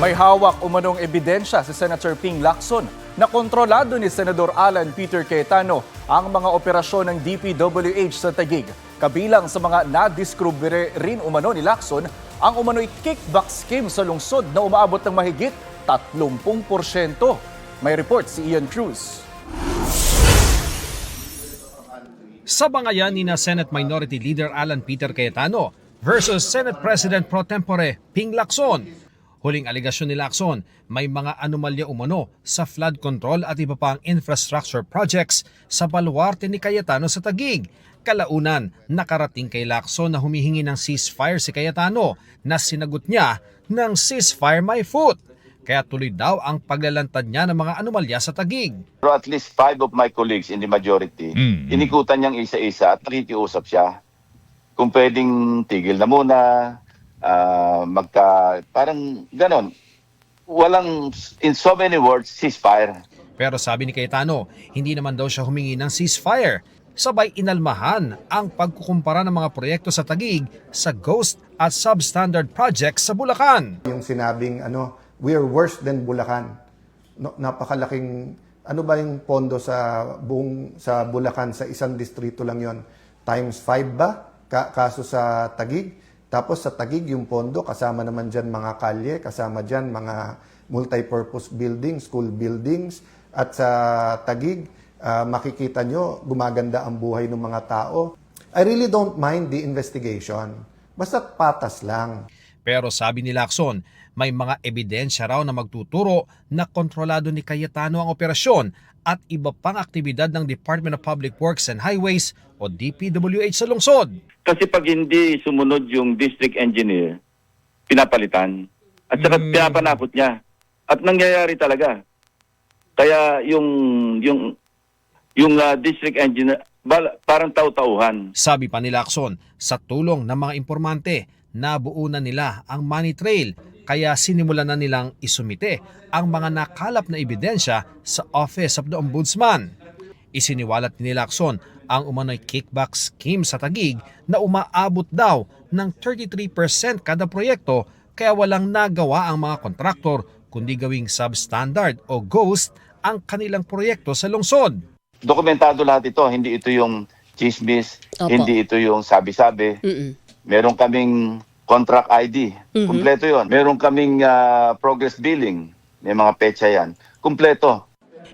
May hawak umanong ebidensya si Senator Ping Lacson na kontrolado ni Senador Alan Peter Cayetano ang mga operasyon ng DPWH sa Taguig. Kabilang sa mga nadiskubre rin umano ni Lacson ang umano'y kickback scheme sa lungsod na umaabot ng mahigit 30%. May report si Ian Cruz. Sa bangayan ni Senate Minority Leader Alan Peter Cayetano versus Senate President Pro Tempore Ping Lacson. Huling aligasyon ni Lacson, may mga anomalya umano sa flood control at iba pang infrastructure projects sa baluarte ni Cayetano sa Taguig. Kalaunan, nakarating kay Lacson na humihingi ng ceasefire si Cayetano na sinagot niya ng ceasefire my foot. Kaya tuloy daw ang paglalantad niya ng mga anomalya sa Taguig. Pero at least 5 of my colleagues in the majority, inikutan niyang isa-isa at nakikiusap siya. Kung pwedeng tigil na muna, parang ganon. Walang, in so many words, ceasefire. Pero sabi ni Cayetano, hindi naman daw siya humingi ng ceasefire. Sabay inalmahan ang pagkukumpara ng mga proyekto sa Taguig sa ghost at substandard projects sa Bulacan. Yung sinabing we are worse than Bulacan. No, napakalaking ba yung pondo sa Bulacan sa isang distrito lang yon, times 5 ba? Kaso sa Taguig. Tapos sa Taguig yung pondo kasama naman diyan mga kalye, kasama diyan mga multi-purpose buildings, school buildings, at sa Taguig makikita nyo gumaganda ang buhay ng mga tao. I really don't mind the investigation. Basta patas lang. Pero sabi ni Lacson, may mga ebidensya raw na magtuturo na kontrolado ni Cayetano ang operasyon at iba pang aktibidad ng Department of Public Works and Highways o DPWH sa lungsod. Kasi pag hindi sumunod yung district engineer, pinapalitan. At saka pinapanakot niya. At nangyayari talaga. Kaya yung district engineer, parang tau-tauhan. Sabi pa ni Lacson, sa tulong ng mga informante, nabuo na nila ang money trail kaya sinimulan na nilang isumite ang mga nakalap na ebidensya sa Office of the Ombudsman. Isiniwalat ni Lacson ang umano'y kickback scheme sa Taguig na umaabot daw ng 33% kada proyekto kaya walang nagawa ang mga kontraktor kundi gawing substandard o ghost ang kanilang proyekto sa lungsod. Dokumentado lahat ito, hindi ito yung chismis, hindi ito yung sabi-sabi. Meron kaming contract ID, kumpleto yon. Meron kaming progress billing, may mga petsa yan, kumpleto.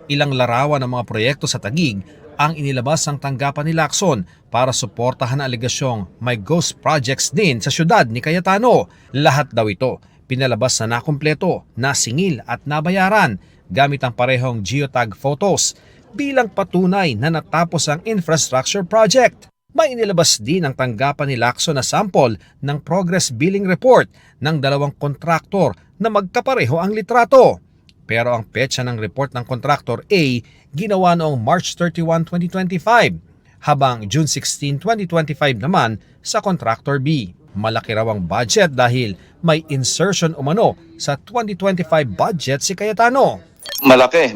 Ilang larawan ng mga proyekto sa Taguig ang inilabas ng tanggapan ni Lacson para suportahan ang aligasyong may ghost projects din sa syudad ni Cayetano. Lahat daw ito pinalabas na nakumpleto, nasingil at nabayaran gamit ang parehong geotag photos bilang patunay na natapos ang infrastructure project. May inilabas din ang tanggapan ni Lacson na sample ng progress billing report ng dalawang kontraktor na magkapareho ang litrato. Pero ang petsa ng report ng kontraktor A ginawa noong March 31, 2025, habang June 16, 2025 naman sa kontraktor B. Malaki raw ang budget dahil may insertion umano sa 2025 budget si Cayetano. Malaki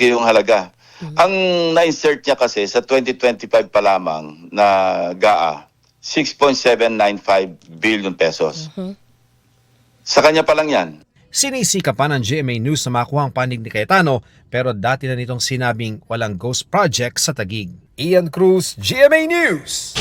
yung halaga. Ang na-insert niya kasi sa 2025 pa lamang na GAA, 6.795 billion pesos. Sa kanya pa lang yan. Sinisikapan ng GMA News na makuha ang panig ni Cayetano pero dati na nitong sinabing walang ghost project sa Taguig. Ian Cruz, GMA News!